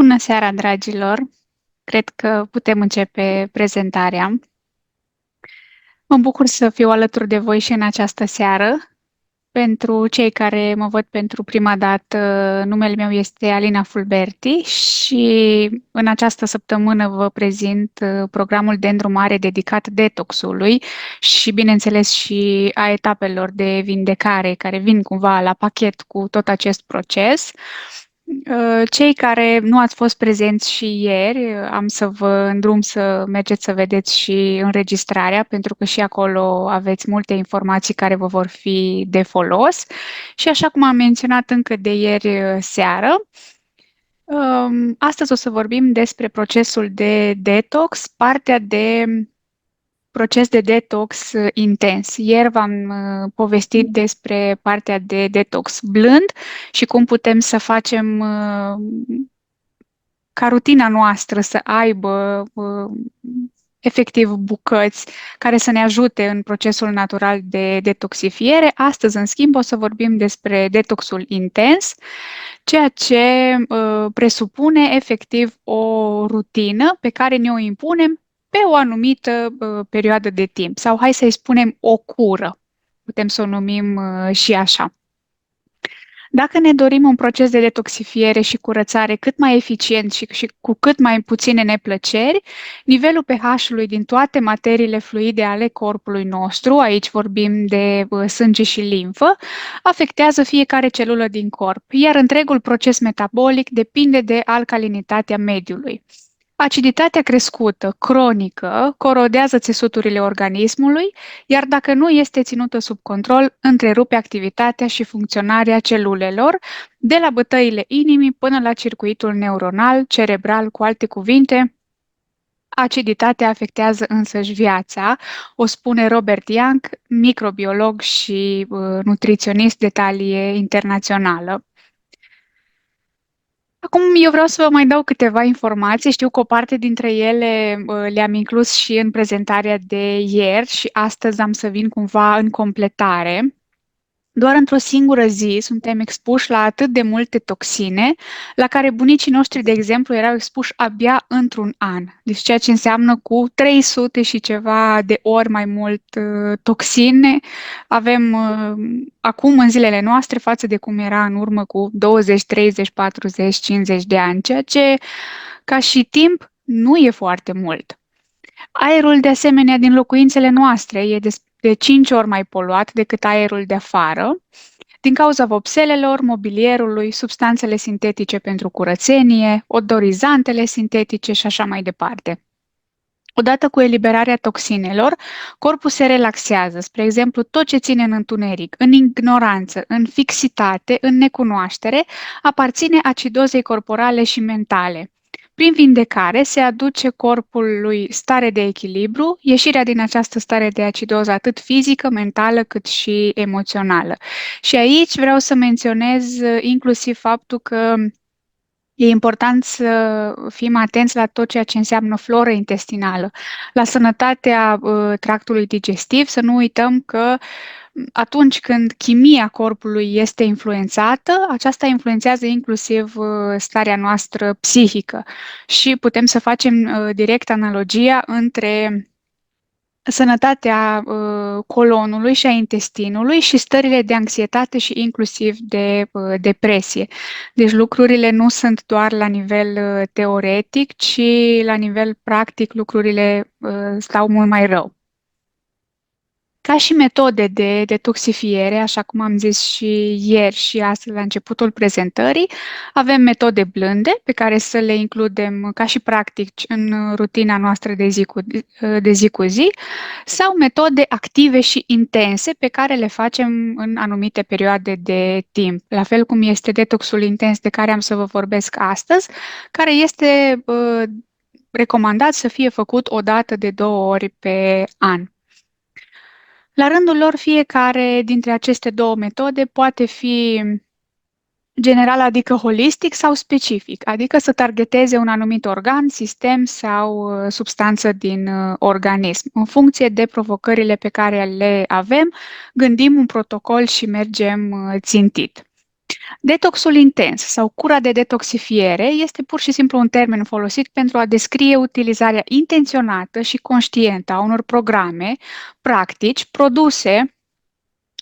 Bună seara, dragilor! Cred că putem începe prezentarea. Mă bucur să fiu alături de voi și în această seară. Pentru cei care mă văd pentru prima dată, numele meu este Alina Fulberti și în această săptămână vă prezint programul de îndrumare dedicat detoxului și, bineînțeles, și a etapelor de vindecare care vin cumva la pachet cu tot acest proces. Cei care nu ați fost prezenți și ieri, am să vă îndrum să mergeți să vedeți și înregistrarea, pentru că și acolo aveți multe informații care vă vor fi de folos. Și așa cum am menționat încă de ieri seară, astăzi o să vorbim despre procesul de detox, partea de proces de detox intens. Ieri v-am povestit despre partea de detox blând și cum putem să facem ca rutina noastră să aibă efectiv bucăți care să ne ajute în procesul natural de detoxifiere. Astăzi, în schimb, o să vorbim despre detoxul intens, ceea ce presupune efectiv o rutină pe care ne-o impunem pe o anumită perioadă de timp, sau hai să-i spunem o cură. Putem să o numim și așa. Dacă ne dorim un proces de detoxifiere și curățare cât mai eficient și cu cât mai puține neplăceri, nivelul pH-ului din toate materiile fluide ale corpului nostru, aici vorbim de sânge și limfă, afectează fiecare celulă din corp, iar întregul proces metabolic depinde de alcalinitatea mediului. Aciditatea crescută, cronică, corodează țesuturile organismului, iar dacă nu este ținută sub control, întrerupe activitatea și funcționarea celulelor, de la bătăile inimii până la circuitul neuronal, cerebral, cu alte cuvinte. Aciditatea afectează însăși viața, o spune Robert Young, microbiolog și nutriționist de talie internațională. Acum eu vreau să vă mai dau câteva informații. Știu că o parte dintre ele le-am inclus și în prezentarea de ieri și astăzi am să vin cumva în completare. Doar într-o singură zi suntem expuși la atât de multe toxine, la care bunicii noștri, de exemplu, erau expuși abia într-un an. Deci ceea ce înseamnă cu 300 și ceva de ori mai mult toxine avem acum în zilele noastre față de cum era în urmă cu 20, 30, 40, 50 de ani, ceea ce ca și timp nu e foarte mult. Aerul, de asemenea, din locuințele noastre e de 5 ori mai poluat decât aerul de afară, din cauza vopselelor, mobilierului, substanțele sintetice pentru curățenie, odorizantele sintetice și așa mai departe. Odată cu eliberarea toxinelor, corpul se relaxează. Spre exemplu, tot ce ține în întuneric, în ignoranță, în fixitate, în necunoaștere, aparține acidozei corporale și mentale. Prin vindecare se aduce corpului stare de echilibru, ieșirea din această stare de acidoză atât fizică, mentală, cât și emoțională. Și aici vreau să menționez inclusiv faptul că e important să fim atenți la tot ceea ce înseamnă floră intestinală, la sănătatea tractului digestiv, să nu uităm că atunci când chimia corpului este influențată, aceasta influențează inclusiv starea noastră psihică și putem să facem direct analogia între sănătatea colonului și a intestinului și stările de anxietate și inclusiv de depresie. Deci lucrurile nu sunt doar la nivel teoretic, ci la nivel practic lucrurile stau mult mai rău. Ca și metode de detoxifiere, așa cum am zis și ieri și astăzi la începutul prezentării, avem metode blânde pe care să le includem ca și practici în rutina noastră de zi cu zi, sau metode active și intense pe care le facem în anumite perioade de timp, la fel cum este detoxul intens de care am să vă vorbesc astăzi, care este recomandat să fie făcut o dată de 2 ori pe an. La rândul lor, fiecare dintre aceste două metode poate fi general, adică holistic, sau specific, adică să targeteze un anumit organ, sistem sau substanță din organism. În funcție de provocările pe care le avem, gândim un protocol și mergem țintit. Detoxul intens sau cura de detoxifiere este pur și simplu un termen folosit pentru a descrie utilizarea intenționată și conștientă a unor programe, practici, produse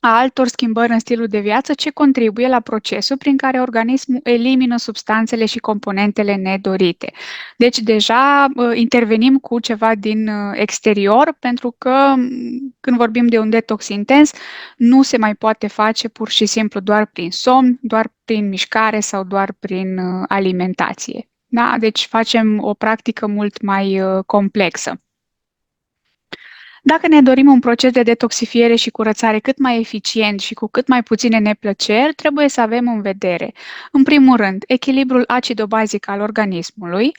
a altor schimbări în stilul de viață ce contribuie la procesul prin care organismul elimină substanțele și componentele nedorite. Deci deja intervenim cu ceva din exterior pentru că când vorbim de un detox intens nu se mai poate face pur și simplu doar prin somn, doar prin mișcare sau doar prin alimentație. Da? Deci facem o practică mult mai complexă. Dacă ne dorim un proces de detoxifiere și curățare cât mai eficient și cu cât mai puține neplăceri, trebuie să avem în vedere, în primul rând, echilibrul acido-bazic al organismului,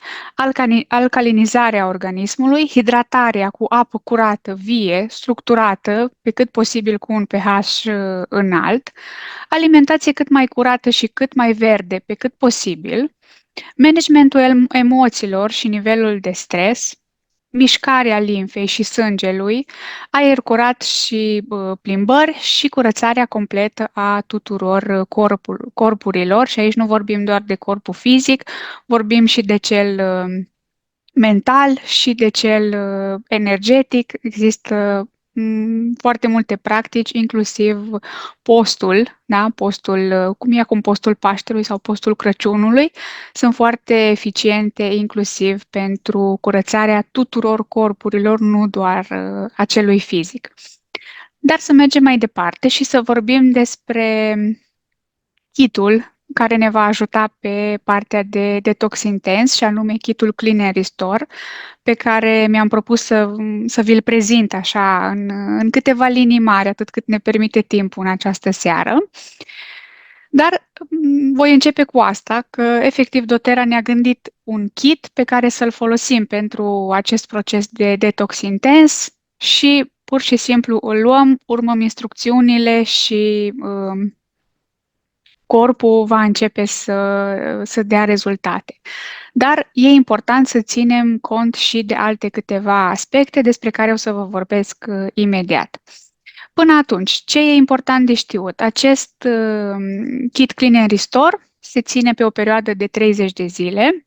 alcalinizarea organismului, hidratarea cu apă curată, vie, structurată, pe cât posibil cu un pH înalt, alimentație cât mai curată și cât mai verde, pe cât posibil, managementul emoțiilor și nivelul de stres, mișcarea limfei și sângelui, aer curat și plimbări și curățarea completă a tuturor corpurilor. Și aici nu vorbim doar de corpul fizic, vorbim și de cel mental și de cel energetic. Există foarte multe practici, inclusiv postul, da? Postul, cum e acum postul Paștelui sau postul Crăciunului, sunt foarte eficiente inclusiv pentru curățarea tuturor corpurilor, nu doar acelui fizic. Dar să mergem mai departe și să vorbim despre kitul care ne va ajuta pe partea de detox intens, și anume kitul Clean and Restore, pe care mi-am propus să vi-l prezint așa în câteva linii mari, atât cât ne permite timpul în această seară. Dar voi începe cu asta, că efectiv doTERRA ne-a gândit un kit pe care să-l folosim pentru acest proces de detox intens și pur și simplu îl luăm, urmăm instrucțiunile și corpul va începe să dea rezultate. Dar e important să ținem cont și de alte câteva aspecte despre care o să vă vorbesc imediat. Până atunci, ce e important de știut? Acest kit Clean and Restore se ține pe o perioadă de 30 de zile.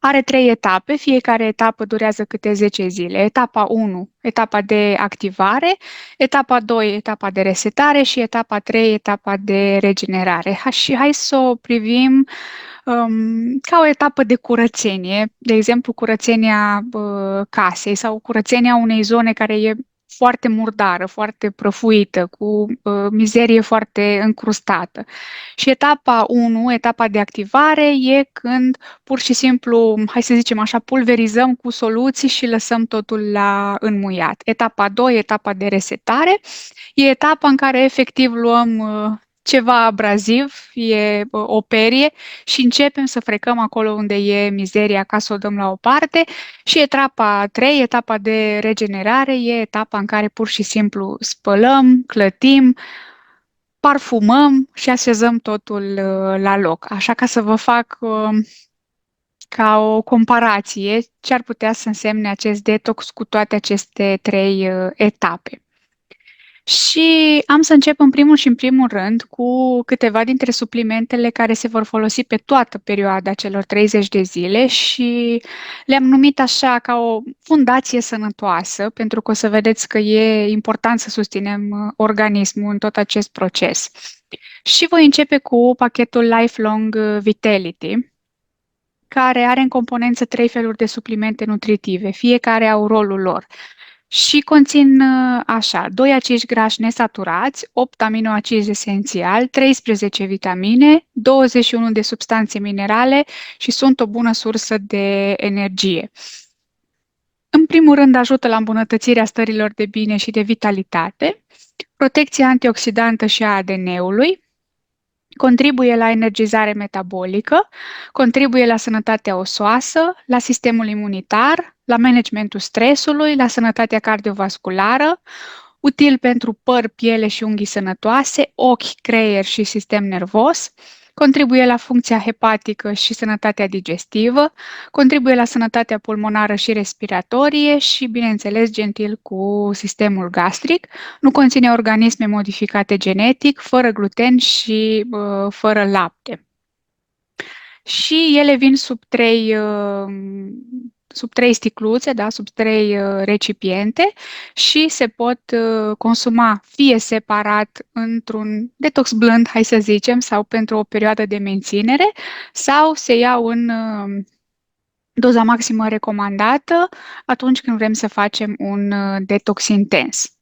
Are 3 etape, fiecare etapă durează câte 10 zile. Etapa 1, etapa de activare, etapa 2, etapa de resetare și etapa 3, etapa de regenerare. Și hai să o privim ca o etapă de curățenie, de exemplu curățenia casei sau curățenia unei zone care e foarte murdară, foarte prăfuită, cu mizerie foarte încrustată. Și etapa 1, etapa de activare, e când pur și simplu, hai să zicem așa, pulverizăm cu soluții și lăsăm totul la înmuiat. Etapa 2, etapa de resetare, e etapa în care efectiv luăm ceva abraziv, e o perie și începem să frecăm acolo unde e mizeria ca să o dăm la o parte. Și etapa 3, etapa de regenerare, e etapa în care pur și simplu spălăm, clătim, parfumăm și așezăm totul la loc. Așa, ca să vă fac ca o comparație ce ar putea să însemne acest detox cu toate aceste 3 etape. Și am să încep în primul și în primul rând cu câteva dintre suplimentele care se vor folosi pe toată perioada celor 30 de zile și le-am numit așa ca o fundație sănătoasă, pentru că o să vedeți că e important să susținem organismul în tot acest proces. Și voi începe cu pachetul Lifelong Vitality, care are în componență 3 feluri de suplimente nutritive, fiecare au rolul lor. Și conțin așa, 2 acizi grași nesaturați, 8 aminoacizi esențiali, 13 vitamine, 21 de substanțe minerale și sunt o bună sursă de energie. În primul rând ajută la îmbunătățirea stărilor de bine și de vitalitate, protecția antioxidantă și a ADN-ului, contribuie la energizare metabolică, contribuie la sănătatea osoasă, la sistemul imunitar, la managementul stresului, la sănătatea cardiovasculară, util pentru păr, piele și unghii sănătoase, ochi, creier și sistem nervos, contribuie la funcția hepatică și sănătatea digestivă, contribuie la sănătatea pulmonară și respiratorie și, bineînțeles, gentil cu sistemul gastric. Nu conține organisme modificate genetic, fără gluten și fără lapte. Și ele vin sub trei sticluțe, da, sub trei recipiente și se pot consuma fie separat într-un detox blând, hai să zicem, sau pentru o perioadă de menținere, sau se iau în doza maximă recomandată atunci când vrem să facem un detox intens.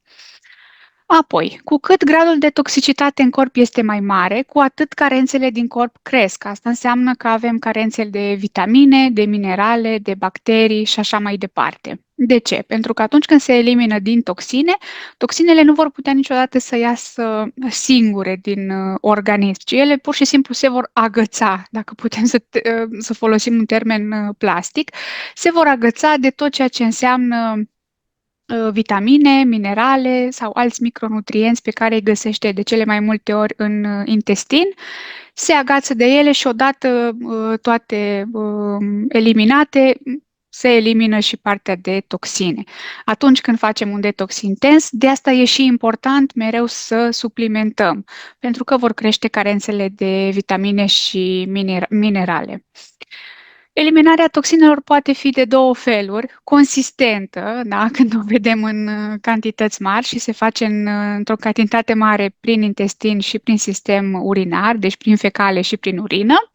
Apoi, cu cât gradul de toxicitate în corp este mai mare, cu atât carențele din corp cresc. Asta înseamnă că avem carențe de vitamine, de minerale, de bacterii și așa mai departe. De ce? Pentru că atunci când se elimină din toxine, toxinele nu vor putea niciodată să iasă singure din organism, ci ele pur și simplu se vor agăța, dacă putem să folosim un termen plastic, se vor agăța de tot ceea ce înseamnă vitamine, minerale sau alți micronutrienți pe care îi găsește de cele mai multe ori în intestin, se agață de ele și odată toate eliminate, se elimină și partea de toxine. Atunci când facem un detox intens, de asta e și important mereu să suplimentăm, pentru că vor crește carențele de vitamine și minerale. Eliminarea toxinelor poate fi de două feluri, consistentă, da, când o vedem în cantități mari și se face într-o cantitate mare prin intestin și prin sistem urinar, deci prin fecale și prin urină,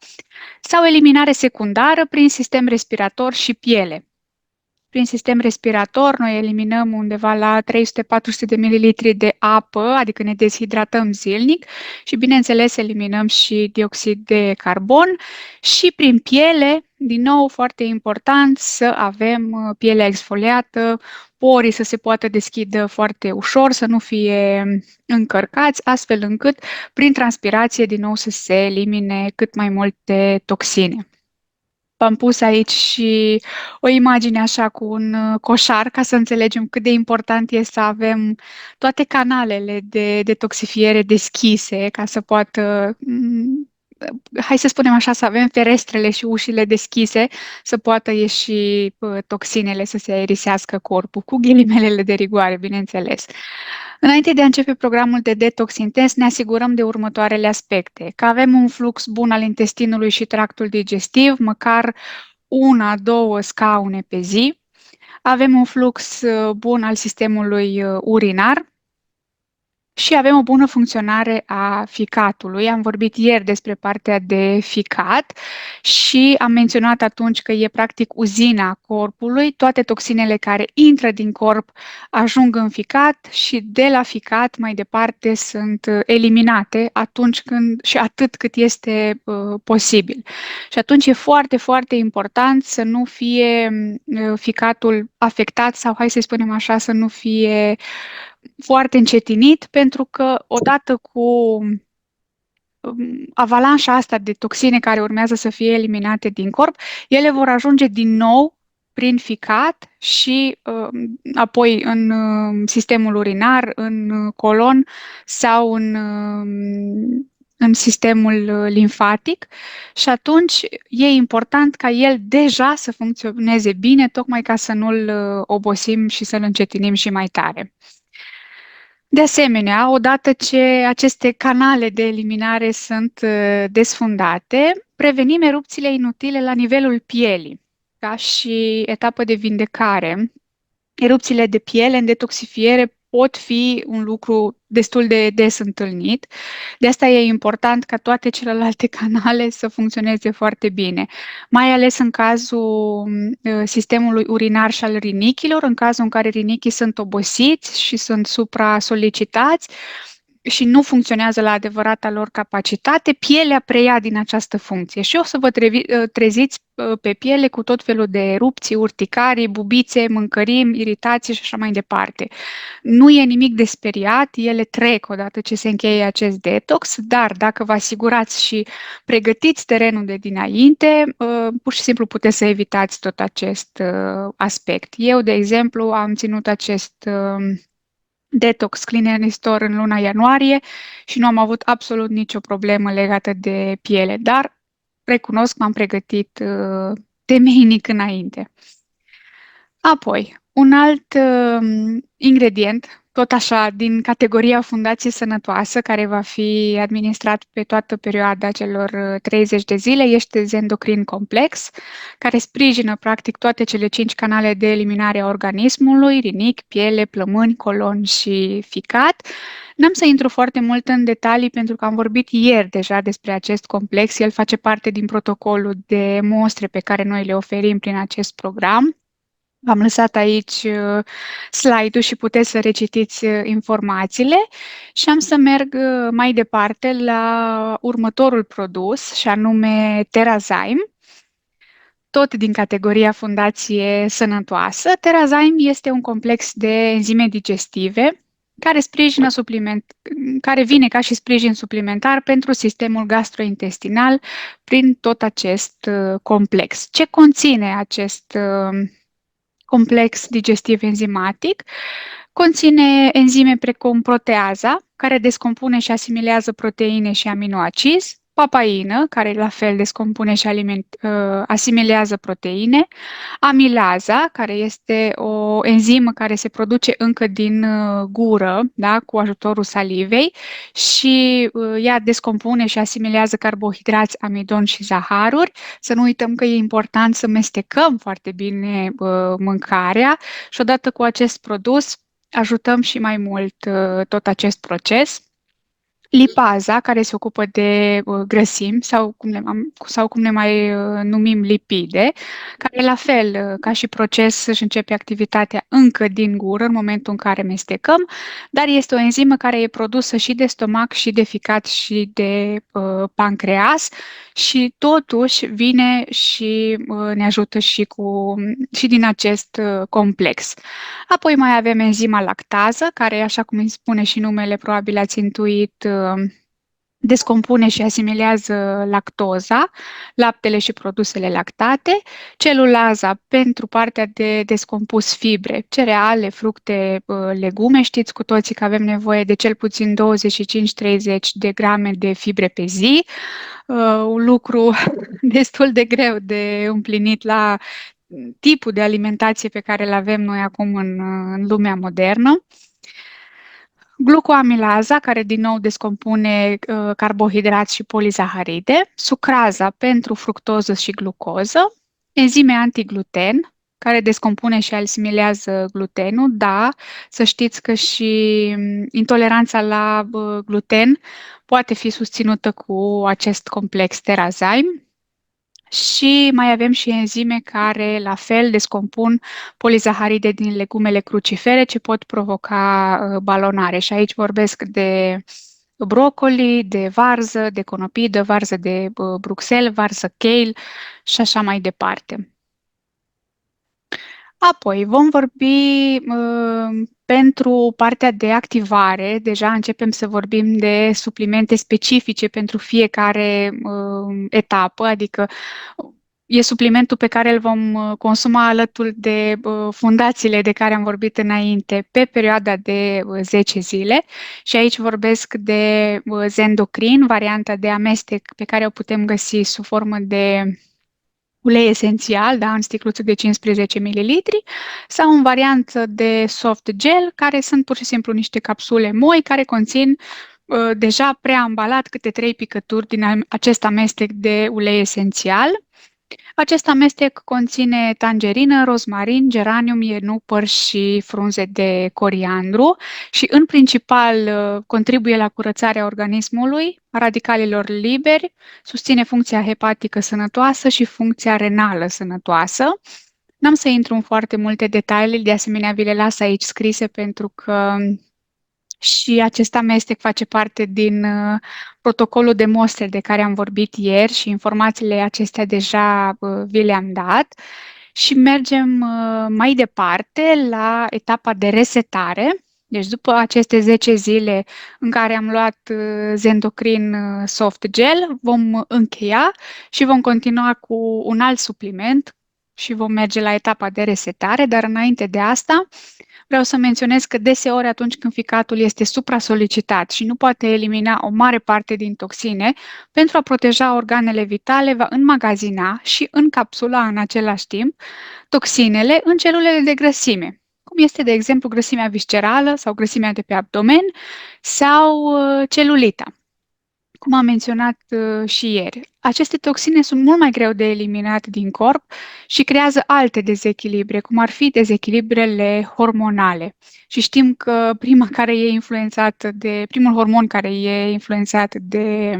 sau eliminare secundară prin sistem respirator și piele. Prin sistem respirator, noi eliminăm undeva la 300-400 de mililitri de apă, adică ne deshidratăm zilnic și, bineînțeles, eliminăm și dioxid de carbon. Și prin piele, din nou, foarte important să avem pielea exfoliată, porii să se poată deschidă foarte ușor, să nu fie încărcați, astfel încât, prin transpirație, din nou, să se elimine cât mai multe toxine. V-am pus aici și o imagine așa cu un coșar ca să înțelegem cât de important este să avem toate canalele de detoxifiere deschise ca să poată, hai să spunem așa, să avem ferestrele și ușile deschise să poată ieși toxinele să se aerisească corpul, cu ghilimelele de rigoare, bineînțeles. Înainte de a începe programul de detox intens, ne asigurăm de următoarele aspecte: că avem un flux bun al intestinului și tractul digestiv, măcar una, două scaune pe zi. Avem un flux bun al sistemului urinar și avem o bună funcționare a ficatului. Am vorbit ieri despre partea de ficat și am menționat atunci că e practic uzina corpului. Toate toxinele care intră din corp ajung în ficat și de la ficat mai departe sunt eliminate atunci când și atât cât este posibil. Și atunci e foarte, foarte important să nu fie ficatul afectat sau, hai să spunem așa, să nu fie foarte încetinit, pentru că odată cu avalanșa asta de toxine care urmează să fie eliminate din corp, ele vor ajunge din nou prin ficat și apoi în sistemul urinar, în colon sau în sistemul limfatic și atunci e important ca el deja să funcționeze bine, tocmai ca să nu-l obosim și să-l încetinim și mai tare. De asemenea, odată ce aceste canale de eliminare sunt desfundate, prevenim erupțiile inutile la nivelul pielii, ca și etapă de vindecare. Erupțiile de piele în detoxifiere pot fi un lucru destul de des întâlnit. De asta e important ca toate celelalte canale să funcționeze foarte bine, mai ales în cazul sistemului urinar și al rinichilor, în cazul în care rinichii sunt obosiți și sunt supra-solicitați și nu funcționează la adevărata lor capacitate, pielea preia din această funcție și o să vă treziți pe piele cu tot felul de erupții, urticarii, bubițe, mâncărimi, iritații și așa mai departe. Nu e nimic de speriat, ele trec odată ce se încheie acest detox, dar dacă vă asigurați și pregătiți terenul de dinainte, pur și simplu puteți să evitați tot acest aspect. Eu, de exemplu, am ținut Detox Clean and Restore în luna ianuarie și nu am avut absolut nicio problemă legată de piele, dar recunosc, m-am pregătit temeinic înainte. Apoi, un alt ingredient, tot așa, din categoria Fundație Sănătoasă, care va fi administrat pe toată perioada celor 30 de zile, este Zendocrin Complex, care sprijină practic toate cele 5 canale de eliminare a organismului, rinic, piele, plămâni, colon și ficat. N-am să intru foarte mult în detalii pentru că am vorbit ieri deja despre acest complex. El face parte din protocolul de mostre pe care noi le oferim prin acest program. V-am lăsat aici slide-ul și puteți să recitiți informațiile și am să merg mai departe la următorul produs și anume TerraZyme, tot din categoria Fundație Sănătoasă. TerraZyme este un complex de enzime digestive care sprijină care vine ca și sprijin suplimentar pentru sistemul gastrointestinal prin tot acest complex. Ce conține acest complex digestiv enzimatic? Conține enzime precum proteaza, care descompune și asimilează proteine și aminoacizi, papaină, care la fel descompune și asimilează proteine, amilaza, care este o enzimă care se produce încă din gură, da, cu ajutorul salivei și ea descompune și asimilează carbohidrați, amidon și zaharuri. Să nu uităm că e important să mestecăm foarte bine mâncarea și odată cu acest produs ajutăm și mai mult tot acest proces. Lipaza, care se ocupă de grăsimi sau cum ne mai numim lipide, care la fel ca și proces își începe activitatea încă din gură în momentul în care mestecăm, dar este o enzimă care e produsă și de stomac și de ficat și de pancreas și totuși vine și ne ajută și din acest complex. Apoi mai avem enzima lactază, care, așa cum îi spune și numele, probabil ați intuit, descompune și asimilează lactoza, laptele și produsele lactate, celulaza pentru partea de descompus fibre, cereale, fructe, legume. Știți cu toții că avem nevoie de cel puțin 25-30 de grame de fibre pe zi, un lucru destul de greu de împlinit la tipul de alimentație pe care îl avem noi acum în lumea modernă. Glucoamilaza, care din nou descompune carbohidrați și polizaharide, sucraza pentru fructoză și glucoză, enzime antigluten, care descompune și asimilează glutenul. Da, să știți că și intoleranța la gluten poate fi susținută cu acest complex TerraZyme. Și mai avem și enzime care la fel descompun polizaharide din legumele crucifere ce pot provoca balonare. Și aici vorbesc de brocoli, de varză, de conopidă, varză de Bruxelles, varză kale și așa mai departe. Apoi vom vorbi pentru partea de activare. Deja începem să vorbim de suplimente specifice pentru fiecare etapă, adică e suplimentul pe care îl vom consuma alături de fundațiile de care am vorbit înainte pe perioada de 10 zile. Și aici vorbesc de Zendocrin, varianta de amestec pe care o putem găsi sub formă de ulei esențial, da, în sticluță de 15 ml, sau în variantă de soft gel, care sunt pur și simplu niște capsule moi care conțin deja preambalat câte 3 picături din acest amestec de ulei esențial. Acest amestec conține tangerină, rozmarin, geranium, ienupăr și frunze de coriandru și în principal contribuie la curățarea organismului, a radicalilor liberi, susține funcția hepatică sănătoasă și funcția renală sănătoasă. N-am să intru în foarte multe detalii, de asemenea vi le las aici scrise pentru că și acest amestec face parte din protocolul de mostre de care am vorbit ieri și informațiile acestea deja vi le-am dat. Și mergem mai departe la etapa de resetare. Deci după aceste 10 zile în care am luat Zendocrin Soft Gel, vom încheia și vom continua cu un alt supliment și vom merge la etapa de resetare, dar înainte de asta vreau să menționez că deseori atunci când ficatul este supra-solicitat și nu poate elimina o mare parte din toxine, pentru a proteja organele vitale va înmagazina și încapsula în același timp toxinele în celulele de grăsime, cum este de exemplu grăsimea viscerală sau grăsimea de pe abdomen sau celulita. Cum am menționat și ieri, aceste toxine sunt mult mai greu de eliminat din corp și creează alte dezechilibre, cum ar fi dezechilibrele hormonale. Și știm că primul hormon care e influențat de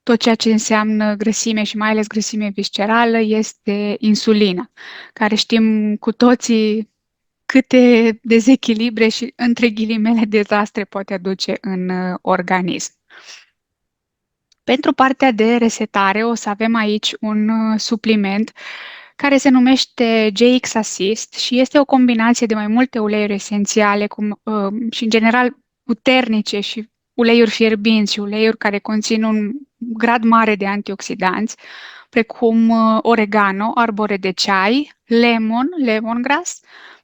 tot ceea ce înseamnă grăsime și mai ales grăsime viscerală este insulina, care știm cu toții câte dezechilibre și, între ghilimele, dezastre poate aduce în organism. Pentru partea de resetare o să avem aici un supliment care se numește GX Assist și este o combinație de mai multe uleiuri esențiale și în general puternice și uleiuri fierbinți și uleiuri care conțin un grad mare de antioxidanți, precum oregano, arbore de ceai, lemongrass,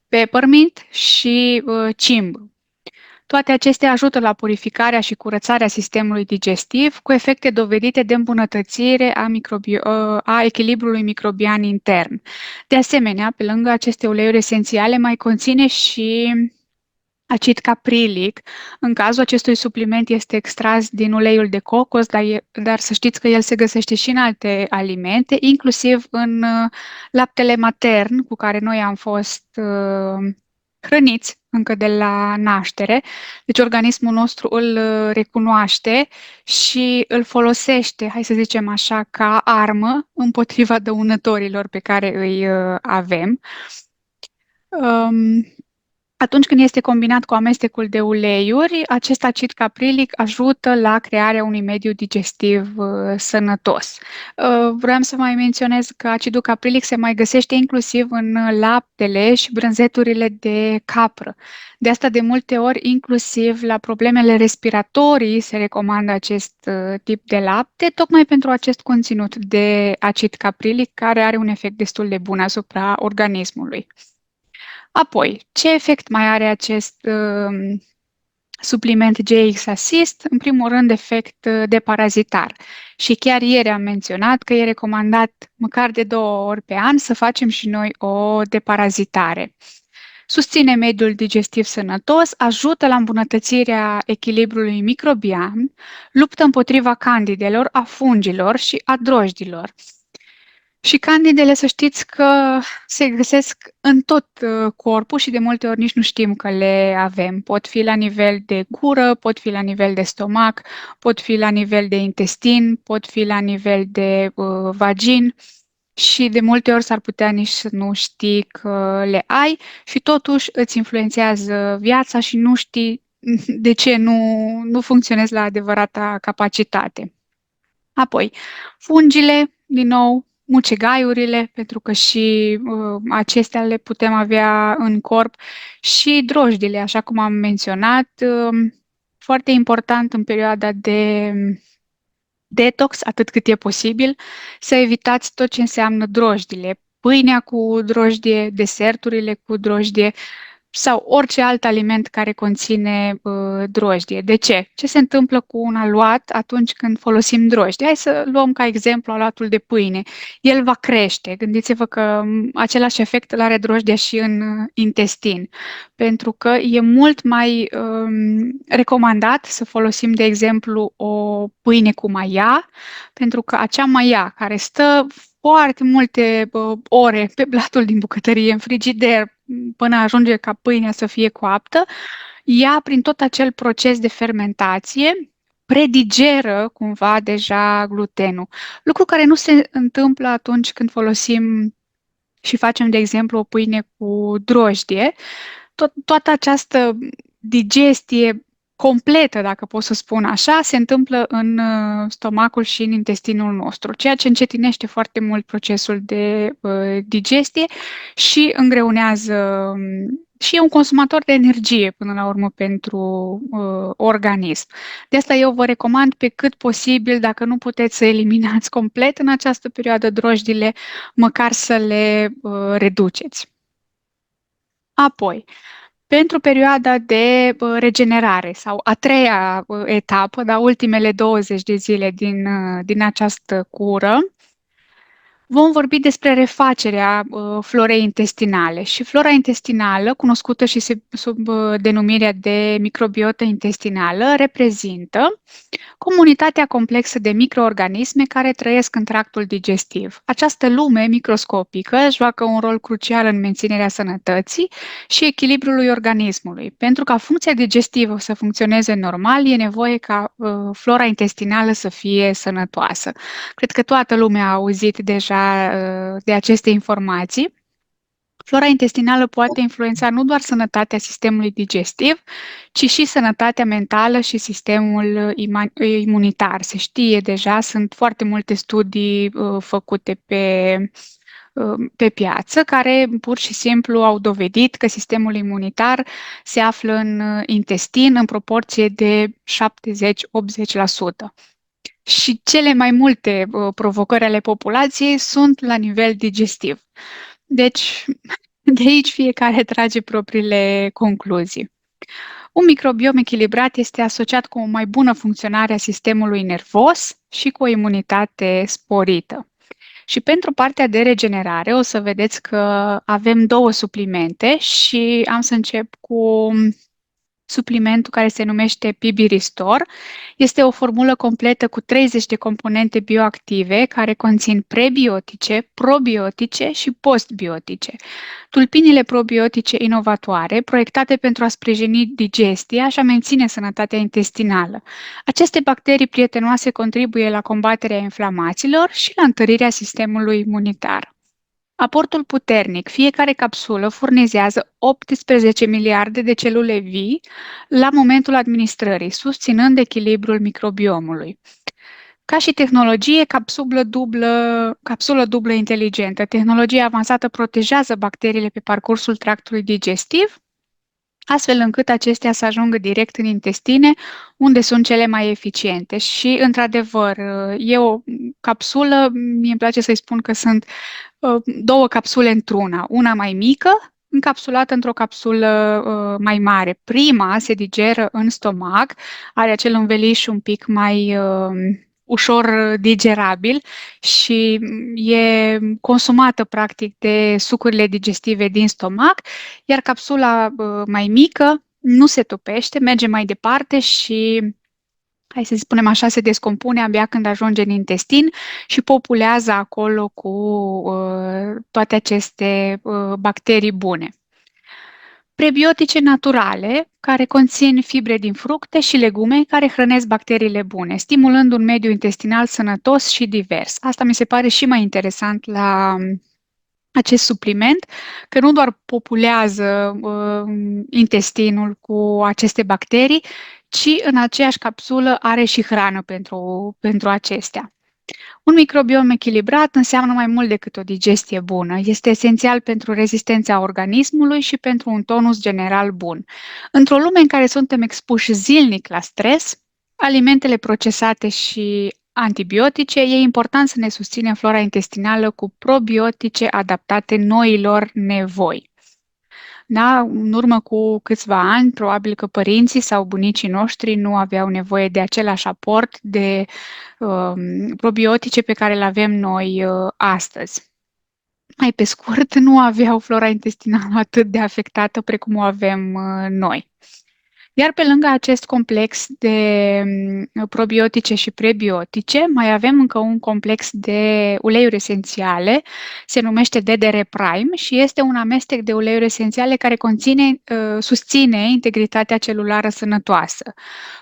peppermint și cimbru. Toate acestea ajută la purificarea și curățarea sistemului digestiv, cu efecte dovedite de îmbunătățire a echilibrului microbian intern. De asemenea, pe lângă aceste uleiuri esențiale, mai conține și acid caprilic. În cazul acestui supliment este extras din uleiul de cocos, dar să știți că el se găsește și în alte alimente, inclusiv în laptele matern cu care noi am fost hrăniți încă de la naștere. Deci organismul nostru îl recunoaște și îl folosește, hai să zicem așa, ca armă împotriva dăunătorilor pe care îi avem. Atunci când este combinat cu amestecul de uleiuri, acest acid caprilic ajută la crearea unui mediu digestiv sănătos. Vreau să mai menționez că acidul caprilic se mai găsește inclusiv în laptele și brânzeturile de capră. De asta, de multe ori, inclusiv la problemele respiratorii se recomandă acest tip de lapte, tocmai pentru acest conținut de acid caprilic care are un efect destul de bun asupra organismului. Apoi, ce efect mai are acest supliment GX Assist? În primul rând, efect deparazitar. Și chiar ieri am menționat că e recomandat măcar de 2 ori pe an să facem și noi o deparazitare. Susține mediul digestiv sănătos, ajută la îmbunătățirea echilibrului microbian, luptă împotriva candidelor, a fungilor și a drojdilor. Și candidele, să știți că se găsesc în tot corpul și de multe ori nici nu știm că le avem. Pot fi la nivel de gură, pot fi la nivel de stomac, pot fi la nivel de intestin, pot fi la nivel de vagin și de multe ori s-ar putea nici să nu știi că le ai și totuși îți influențează viața și nu știi de ce nu funcționezi la adevărata capacitate. Apoi, fungile, din nou, mucegaiurile, pentru că și acestea le putem avea în corp, și drojdile, așa cum am menționat, foarte important în perioada de detox, atât cât e posibil, să evitați tot ce înseamnă drojdile. Pâinea cu drojdie, deserturile cu drojdie, sau orice alt aliment care conține drojdie. De ce? Ce se întâmplă cu un aluat atunci când folosim drojdie? Hai să luăm ca exemplu aluatul de pâine. El va crește. Gândiți-vă că același efect îl are drojdia și în intestin, pentru că e mult mai recomandat să folosim, de exemplu, o pâine cu maia, pentru că acea maia care stă foarte multe ore pe blatul din bucătărie, în frigider, până ajunge ca pâinea să fie coaptă, ea, prin tot acel proces de fermentație, predigeră cumva deja glutenul. Lucru care nu se întâmplă atunci când folosim și facem, de exemplu, o pâine cu drojdie. Toată această digestie completă, dacă pot să spun așa, se întâmplă în stomacul și în intestinul nostru, ceea ce încetinește foarte mult procesul de digestie și îngreunează și e un consumator de energie până la urmă pentru organism. De asta eu vă recomand pe cât posibil, dacă nu puteți să eliminați complet în această perioadă drojdile, măcar să le reduceți. Apoi, pentru perioada de regenerare sau a treia etapă, da, ultimele 20 de zile din această cură, vom vorbi despre refacerea florei intestinale și flora intestinală, cunoscută și sub denumirea de microbiotă intestinală, reprezintă comunitatea complexă de microorganisme care trăiesc în tractul digestiv. Această lume microscopică joacă un rol crucial în menținerea sănătății și echilibrului organismului. Pentru ca funcția digestivă să funcționeze normal, e nevoie ca flora intestinală să fie sănătoasă. Cred că toată lumea a auzit deja de aceste informații. Flora intestinală poate influența nu doar sănătatea sistemului digestiv, ci și sănătatea mentală și sistemul imunitar. Se știe deja, sunt foarte multe studii făcute pe piață care pur și simplu au dovedit că sistemul imunitar se află în intestin în proporție de 70-80%. Și cele mai multe provocări ale populației sunt la nivel digestiv. Deci, de aici fiecare trage propriile concluzii. Un microbiom echilibrat este asociat cu o mai bună funcționare a sistemului nervos și cu o imunitate sporită. Și pentru partea de regenerare o să vedeți că avem două suplimente și am să încep cu suplimentul care se numește PB Restore. Este o formulă completă cu 30 de componente bioactive care conțin prebiotice, probiotice și postbiotice. Tulpinile probiotice inovatoare, proiectate pentru a sprijini digestia și a menține sănătatea intestinală. Aceste bacterii prietenoase contribuie la combaterea inflamațiilor și la întărirea sistemului imunitar. Aportul puternic. Fiecare capsulă furnizează 18 miliarde de celule vii la momentul administrării, susținând echilibrul microbiomului. Ca și tehnologie, capsulă dublă inteligentă. Tehnologia avansată protejează bacteriile pe parcursul tractului digestiv, astfel încât acestea să ajungă direct în intestine, unde sunt cele mai eficiente. Și, într-adevăr, e o capsulă, mie îmi place să-i spun că sunt două capsule într-una, una mai mică, încapsulată într-o capsulă mai mare. Prima se digeră în stomac, are acel înveliș un pic mai ușor digerabil și e consumată practic de sucurile digestive din stomac, iar capsula mai mică nu se topește, merge mai departe și, hai să spunem așa, se descompune abia când ajunge în intestin și populează acolo cu toate aceste bacterii bune. Prebiotice naturale, care conțin fibre din fructe și legume care hrănesc bacteriile bune, stimulând un mediu intestinal sănătos și divers. Asta mi se pare și mai interesant la acest supliment, că nu doar populează intestinul cu aceste bacterii, ci în aceeași capsulă are și hrană pentru acestea. Un microbiom echilibrat înseamnă mai mult decât o digestie bună. Este esențial pentru rezistența organismului și pentru un tonus general bun. Într-o lume în care suntem expuși zilnic la stres, alimentele procesate și antibiotice, e important să ne susținem flora intestinală cu probiotice adaptate noilor nevoi. Da, în urmă cu câțiva ani, probabil că părinții sau bunicii noștri nu aveau nevoie de același aport de probiotice pe care le avem noi astăzi. Mai pe scurt, nu aveau flora intestinală atât de afectată precum o avem noi. Iar pe lângă acest complex de probiotice și prebiotice, mai avem încă un complex de uleiuri esențiale, se numește DDR Prime și este un amestec de uleiuri esențiale care susține integritatea celulară sănătoasă.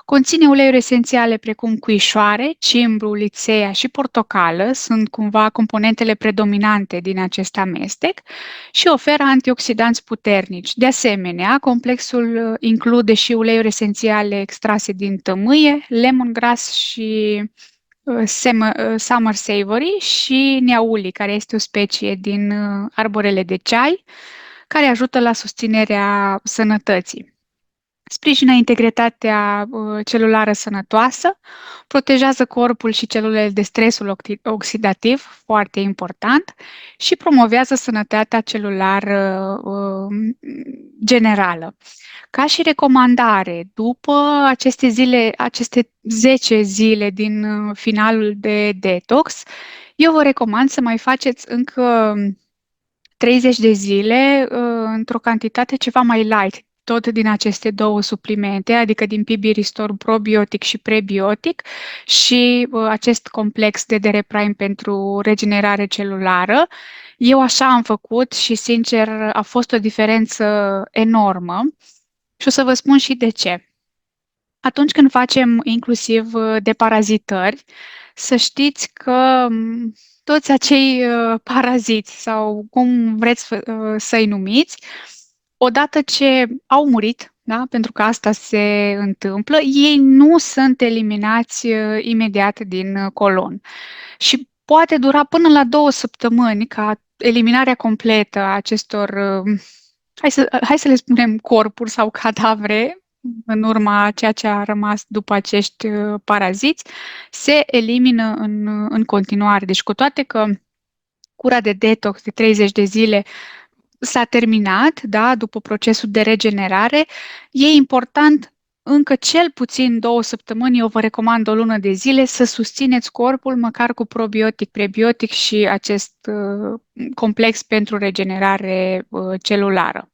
Conține uleiuri esențiale precum cuișoare, cimbru, lițea și portocală, sunt cumva componentele predominante din acest amestec și oferă antioxidanți puternici. De asemenea, complexul include și uleiuri esențiale extrase din tămâie, lemongrass și summer savory și neauli, care este o specie din arborele de ceai, care ajută la susținerea sănătății. Sprijină integritatea celulară sănătoasă, protejează corpul și celulele de stresul oxidativ, foarte important, și promovează sănătatea celulară generală. Ca și recomandare, după aceste zile, aceste 10 zile din finalul de detox, eu vă recomand să mai faceți încă 30 de zile într-o cantitate ceva mai light, tot din aceste două suplimente, adică din PB Restore probiotic și prebiotic și acest complex de DR Prime pentru regenerare celulară. Eu așa am făcut și, sincer, a fost o diferență enormă și o să vă spun și de ce. Atunci când facem inclusiv deparazitări, să știți că toți acei paraziți sau cum vreți să-i numiți, odată ce au murit, da, pentru că asta se întâmplă, ei nu sunt eliminați imediat din colon. Și poate dura până la 2 săptămâni ca eliminarea completă a acestor, hai să le spunem corpuri sau cadavre, în urma ceea ce a rămas după acești paraziți, se elimină în continuare. Deci, cu toate că cura de detox de 30 de zile s-a terminat, da, după procesul de regenerare, e important încă cel puțin 2 săptămâni, eu vă recomand o lună de zile, să susțineți corpul măcar cu probiotic, prebiotic și acest complex pentru regenerare celulară.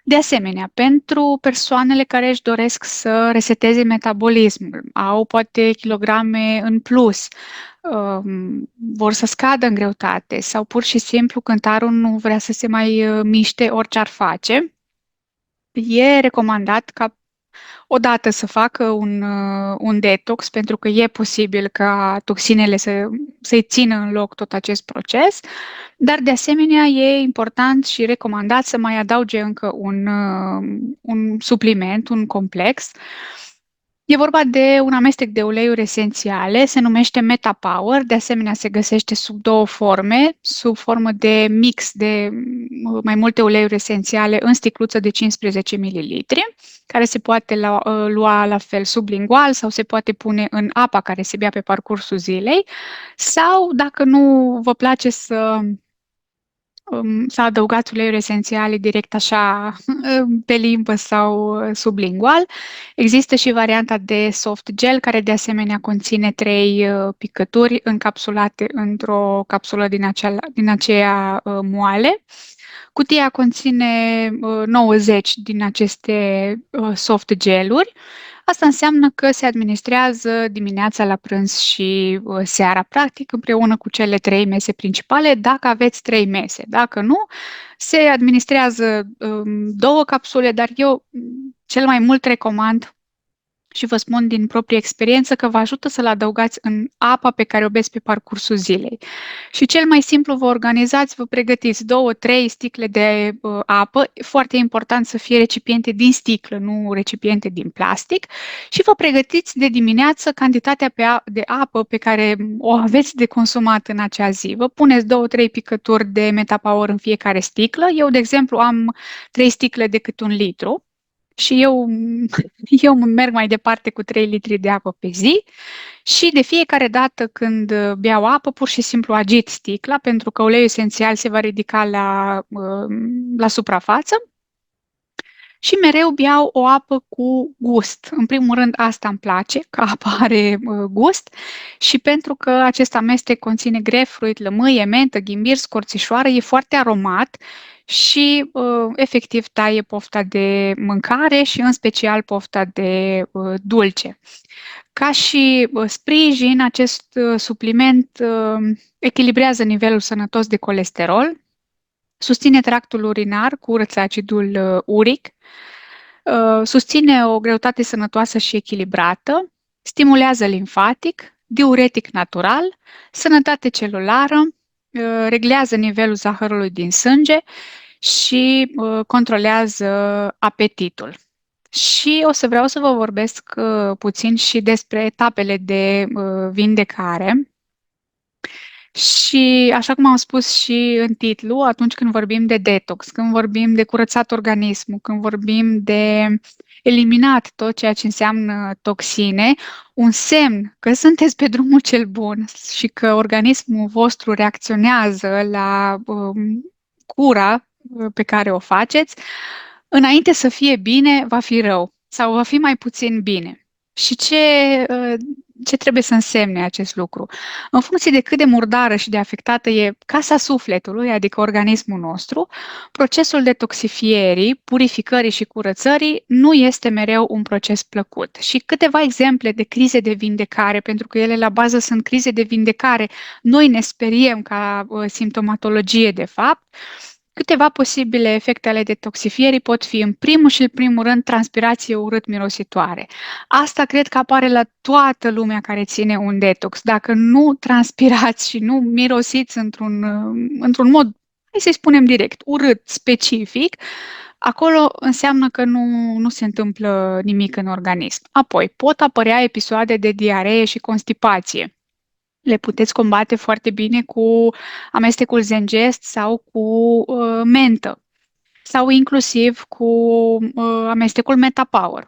De asemenea, pentru persoanele care își doresc să reseteze metabolismul, au poate kilograme în plus, vor să scadă în greutate sau pur și simplu cântarul nu vrea să se mai miște orice ar face, e recomandat ca odată să facă un detox, pentru că e posibil ca toxinele să-i țină în loc tot acest proces, dar de asemenea e important și recomandat să mai adauge încă un supliment, un complex. E vorba de un amestec de uleiuri esențiale, se numește Meta Power, de asemenea se găsește sub două forme, sub formă de mix de mai multe uleiuri esențiale în sticluță de 15 ml, care se poate lua la fel sublingual sau se poate pune în apa care se bea pe parcursul zilei, sau dacă nu vă place să adăugați uleiuri esențiale direct așa pe limbă sau sublingual. Există și varianta de soft gel, care de asemenea conține 3 picături încapsulate într-o capsulă din aceea moale. Cutia conține 90 din aceste soft geluri. Asta înseamnă că se administrează dimineața, la prânz și seara, practic, împreună cu cele 3 mese principale, dacă aveți 3 mese. Dacă nu, se administrează 2 capsule, dar eu cel mai mult recomand și vă spun din proprie experiență că vă ajută să-l adăugați în apa pe care o beți pe parcursul zilei. Și cel mai simplu, vă organizați, vă pregătiți 2-3 sticle de apă, foarte important să fie recipiente din sticlă, nu recipiente din plastic, și vă pregătiți de dimineață cantitatea de apă pe care o aveți de consumat în acea zi. Vă puneți 2-3 picături de Metapower în fiecare sticlă. Eu, de exemplu, am 3 sticle de cât 1 litru. Și eu merg mai departe cu 3 litri de apă pe zi și de fiecare dată când beau apă, pur și simplu agit sticla, pentru că uleiul esențial se va ridica la suprafață și mereu beau o apă cu gust. În primul rând, asta îmi place, că apa are gust, și pentru că acest amestec conține grapefruit, lămâie, mentă, ghimbir, scorțișoară, e foarte aromat și efectiv taie pofta de mâncare și în special pofta de dulce. Ca și sprijin, acest supliment echilibrează nivelul sănătos de colesterol, susține tractul urinar, curăță acidul uric, susține o greutate sănătoasă și echilibrată, stimulează limfatic, diuretic natural, sănătate celulară, reglează nivelul zahărului din sânge și controlează apetitul. Și vreau să vă vorbesc puțin și despre etapele de vindecare. Și așa cum am spus și în titlu, atunci când vorbim de detox, când vorbim de curățat organismul, când vorbim de eliminat tot ceea ce înseamnă toxine, un semn că sunteți pe drumul cel bun și că organismul vostru reacționează la cura pe care o faceți, înainte să fie bine, va fi rău sau va fi mai puțin bine. Și uh, ce trebuie să însemne acest lucru? În funcție de cât de murdară și de afectată e casa sufletului, adică organismul nostru, procesul detoxifierii, purificării și curățării nu este mereu un proces plăcut. Și câteva exemple de crize de vindecare, pentru că ele la bază sunt crize de vindecare, noi ne speriem ca simptomatologie de fapt. Câteva posibile efecte ale detoxifierii pot fi, în primul și în primul rând, transpirație urât-mirositoare. Asta cred că apare la toată lumea care ține un detox. Dacă nu transpirați și nu mirosiți într-un mod, hai să-i spunem direct, urât, specific, acolo înseamnă că nu se întâmplă nimic în organism. Apoi, pot apărea episoade de diaree și constipație. Le puteți combate foarte bine cu amestecul Zengest sau cu mentă sau inclusiv cu amestecul Metapower.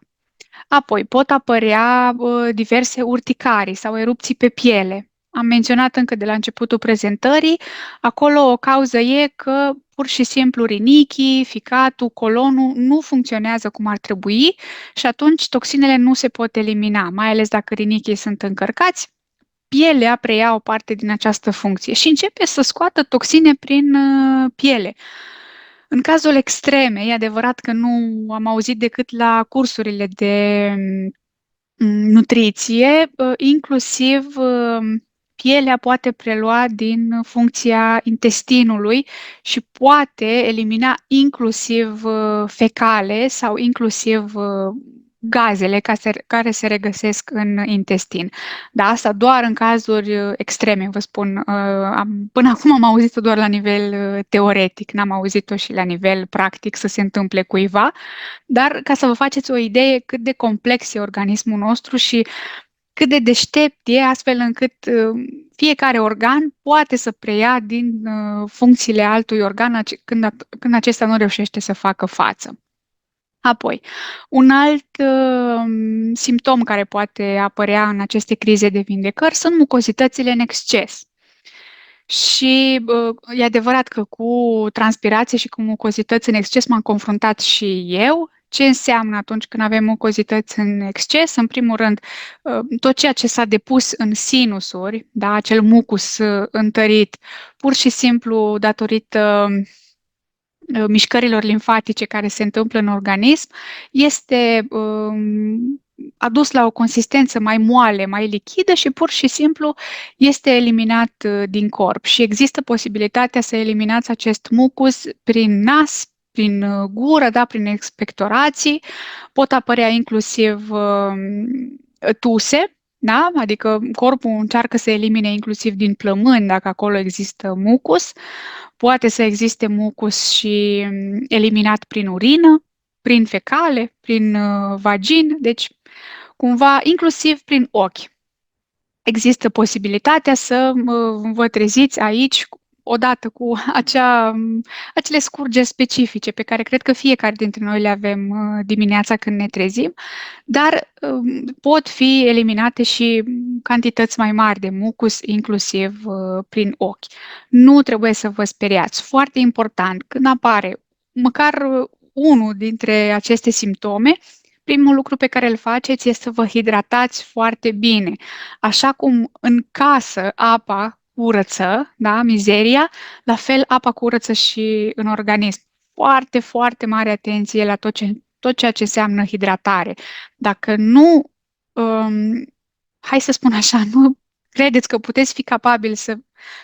Apoi pot apărea diverse urticarii sau erupții pe piele. Am menționat încă de la începutul prezentării, acolo o cauză e că pur și simplu rinichii, ficatul, colonul nu funcționează cum ar trebui și atunci toxinele nu se pot elimina, mai ales dacă rinichii sunt încărcați. Pielea preia o parte din această funcție și începe să scoată toxine prin piele. În cazul extreme, e adevărat că nu am auzit decât la cursurile de nutriție, inclusiv pielea poate prelua din funcția intestinului și poate elimina inclusiv fecale sau inclusiv gazele care se regăsesc în intestin. Da, asta doar în cazuri extreme, vă spun. Până acum am auzit-o doar la nivel teoretic, n-am auzit-o și la nivel practic să se întâmple cuiva, dar ca să vă faceți o idee cât de complex e organismul nostru și cât de deștept e, astfel încât fiecare organ poate să preia din funcțiile altui organ când acesta nu reușește să facă față. Apoi, un alt simptom care poate apărea în aceste crize de vindecări sunt mucozitățile în exces. Și e adevărat că cu transpirație și cu mucozități în exces m-am confruntat și eu. Ce înseamnă atunci când avem mucozități în exces? În primul rând, tot ceea ce s-a depus în sinusuri, da, acel mucus întărit, pur și simplu datorită mișcărilor limfatice care se întâmplă în organism, este adus la o consistență mai moale, mai lichidă și pur și simplu este eliminat din corp. Și există posibilitatea să eliminați acest mucus prin nas, prin gură, da, prin expectorații. Pot apărea inclusiv tuse, da? Adică corpul încearcă să elimine inclusiv din plămâni dacă acolo există mucus. Poate să existe mucus și eliminat prin urină, prin fecale, prin vagin, deci cumva inclusiv prin ochi. Există posibilitatea să vă treziți aici odată cu acele scurgeri specifice pe care cred că fiecare dintre noi le avem dimineața când ne trezim, dar pot fi eliminate și cantități mai mari de mucus, inclusiv prin ochi. Nu trebuie să vă speriați. Foarte important, când apare măcar unul dintre aceste simptome, primul lucru pe care îl faceți este să vă hidratați foarte bine. Așa cum în casă apa curăță, da, mizeria, la fel apa curăță și în organism. Foarte, foarte mare atenție la tot ceea ce înseamnă hidratare. Dacă nu, hai să spun așa, nu credeți că puteți fi capabili să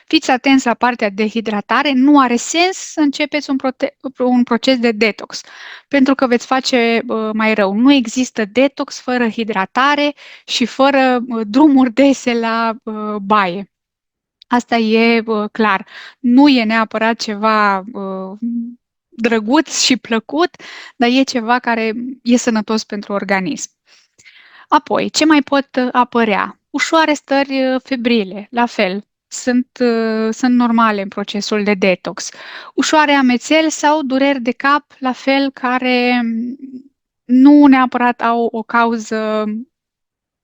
fiți atenți la partea de hidratare, nu are sens să începeți un proces de detox, pentru că veți face mai rău. Nu există detox fără hidratare și fără drumuri dese la baie. Asta e clar. Nu e neapărat ceva drăguț și plăcut, dar e ceva care e sănătos pentru organism. Apoi, ce mai pot apărea? Ușoare stări febrile, la fel. sunt normale în procesul de detox. Ușoare amețeli sau dureri de cap, la fel, care nu neapărat au o cauză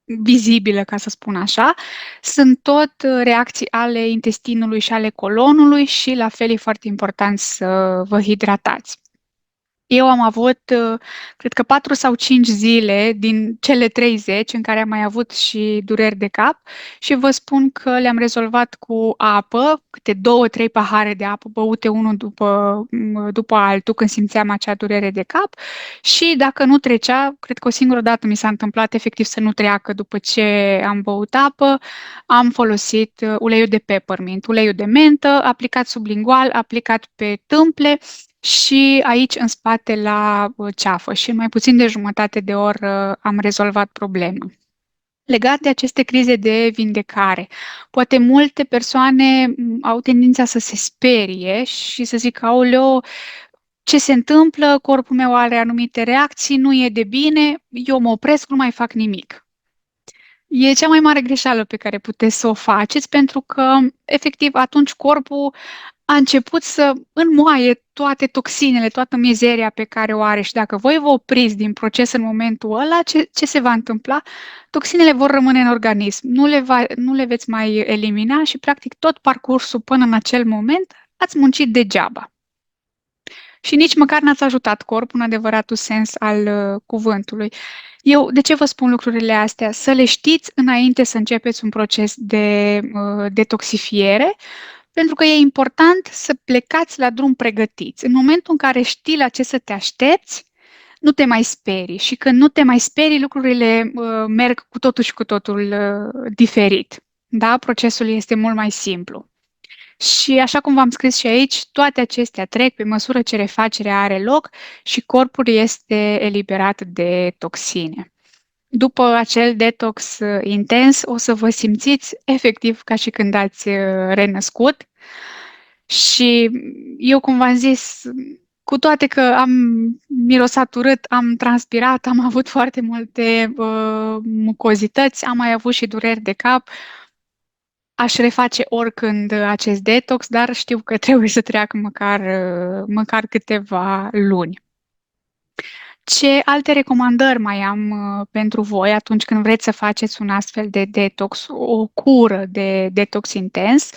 vizibilă, ca să spun așa, sunt tot reacții ale intestinului și ale colonului și la fel e foarte important să vă hidratați. Eu am avut, cred că 4 sau 5 zile din cele 30 în care am mai avut și dureri de cap și vă spun că le-am rezolvat cu apă, câte 2, 3 pahare de apă băute unul după altul când simțeam acea durere de cap și dacă nu trecea, cred că o singură dată mi s-a întâmplat efectiv să nu treacă după ce am băut apă, am folosit uleiul de peppermint, uleiul de mentă, aplicat sublingual, aplicat pe tâmple și aici în spate la ceafă și în mai puțin de jumătate de oră am rezolvat problema. Legat de aceste crize de vindecare, poate multe persoane au tendința să se sperie și să zică, aoleo, ce se întâmplă, corpul meu are anumite reacții, nu e de bine, eu mă opresc, nu mai fac nimic. E cea mai mare greșeală pe care puteți să o faceți pentru că, efectiv, atunci corpul a început să înmoaie toate toxinele, toată mizeria pe care o are și dacă voi vă opriți din proces în momentul ăla, ce se va întâmpla? Toxinele vor rămâne în organism, nu le veți mai elimina și practic tot parcursul până în acel moment ați muncit degeaba. Și nici măcar n-ați ajutat corpul în adevăratul sens al cuvântului. Eu, de ce vă spun lucrurile astea? Să le știți înainte să începeți un proces de detoxifiere, pentru că e important să plecați la drum pregătiți. În momentul în care știi la ce să te aștepți, nu te mai sperii. Și când nu te mai sperii, lucrurile merg cu totul și cu totul diferit. Da? Procesul este mult mai simplu. Și așa cum v-am scris și aici, toate acestea trec pe măsură ce refacerea are loc și corpul este eliberat de toxine. După acel detox intens, o să vă simțiți efectiv ca și când ați renăscut. Și eu, cum v-am zis, cu toate că am mirosat urât, am transpirat, am avut foarte multe mucozități, am mai avut și dureri de cap, aș reface oricând acest detox, dar știu că trebuie să treacă măcar câteva luni. Ce alte recomandări mai am pentru voi atunci când vreți să faceți un astfel de detox, o cură de detox intens?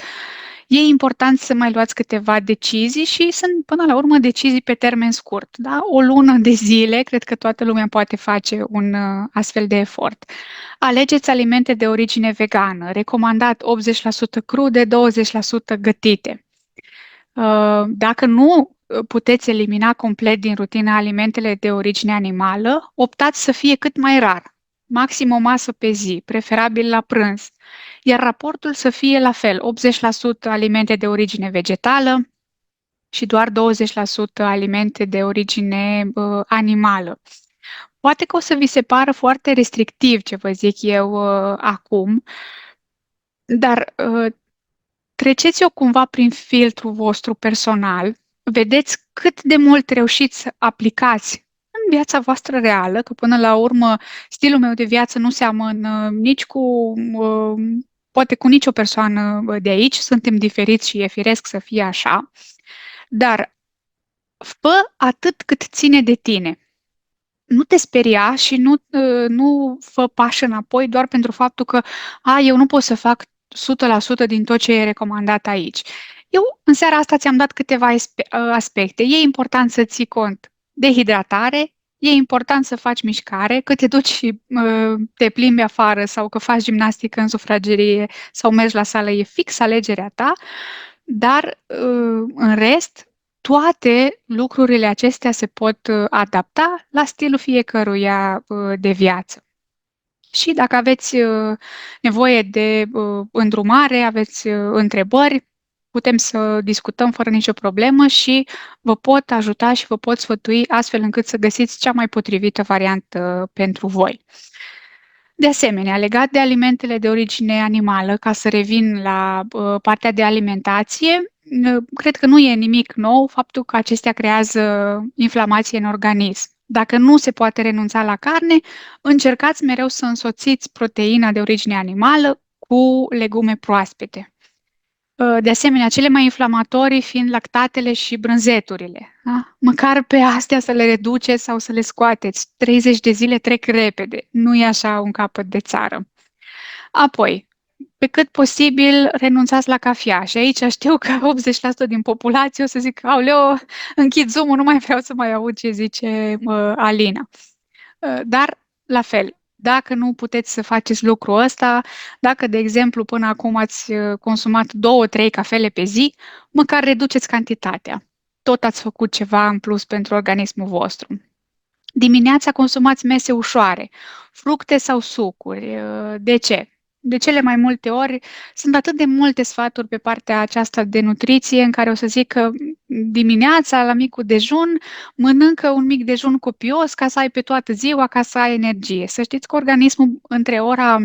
E important să mai luați câteva decizii și sunt până la urmă decizii pe termen scurt. Da? O lună de zile, cred că toată lumea poate face un astfel de efort. Alegeți alimente de origine vegană, recomandat 80% crude, 20% gătite. Dacă nu puteți elimina complet din rutina alimentele de origine animală, optați să fie cât mai rar, maxim o masă pe zi, preferabil la prânz, iar raportul să fie la fel, 80% alimente de origine vegetală și doar 20% alimente de origine animală. Poate că o să vi se pară foarte restrictiv ce vă zic eu acum, dar treceți-o cumva prin filtrul vostru personal, vedeți cât de mult reușiți să aplicați în viața voastră reală, că până la urmă stilul meu de viață nu seamănă nici cu, poate cu nicio persoană de aici, suntem diferiți și e firesc să fie așa, dar fă atât cât ține de tine. Nu te speria și nu fă pași înapoi doar pentru faptul că eu nu pot să fac 100% din tot ce e recomandat aici. Eu în seara asta ți-am dat câteva aspecte. E important să ții cont de hidratare, e important să faci mișcare, că te duci și te plimbi afară sau că faci gimnastică în sufragerie sau mergi la sală, e fix alegerea ta, dar în rest toate lucrurile acestea se pot adapta la stilul fiecăruia de viață. Și dacă aveți nevoie de îndrumare, aveți întrebări, putem să discutăm fără nicio problemă și vă pot ajuta și vă pot sfătui astfel încât să găsiți cea mai potrivită variantă pentru voi. De asemenea, legat de alimentele de origine animală, ca să revin la partea de alimentație, cred că nu e nimic nou faptul că acestea creează inflamație în organism. Dacă nu se poate renunța la carne, încercați mereu să însoțiți proteina de origine animală cu legume proaspete. De asemenea, cele mai inflamatorii fiind lactatele și brânzeturile. Da? Măcar pe astea să le reduceți sau să le scoateți. 30 de zile trec repede. Nu e așa un capăt de țară. Apoi, pe cât posibil, renunțați la cafea. Și aici știu că 80% din populație o să zic, aoleo, închid Zoom-ul, nu mai vreau să mai aud ce zice Alina. Dar, la fel, dacă nu puteți să faceți lucrul ăsta, dacă, de exemplu, până acum ați consumat 2-3 cafele pe zi, măcar reduceți cantitatea. Tot ați făcut ceva în plus pentru organismul vostru. Dimineața consumați mese ușoare, fructe sau sucuri. De ce? De cele mai multe ori sunt atât de multe sfaturi pe partea aceasta de nutriție în care o să zic că dimineața la micul dejun mănâncă un mic dejun copios ca să ai pe toată ziua, ca să ai energie. Să știți că organismul între ora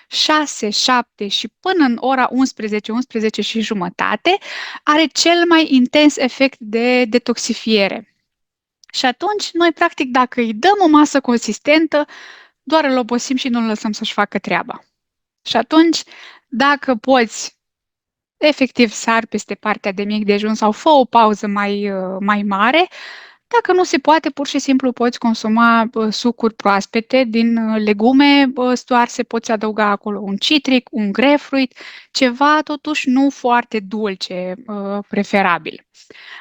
6, 7 și până în ora 11, 11 și jumătate are cel mai intens efect de detoxifiere. Și atunci, noi, practic, dacă îi dăm o masă consistentă, doar îl obosim și nu îl lăsăm să-și facă treaba. Și atunci, dacă poți, efectiv, sar peste partea de mic dejun sau fă o pauză mai mare, dacă nu se poate, pur și simplu poți consuma sucuri proaspete din legume stoarse, poți adăuga acolo un citric, un grapefruit, ceva totuși nu foarte dulce, preferabil.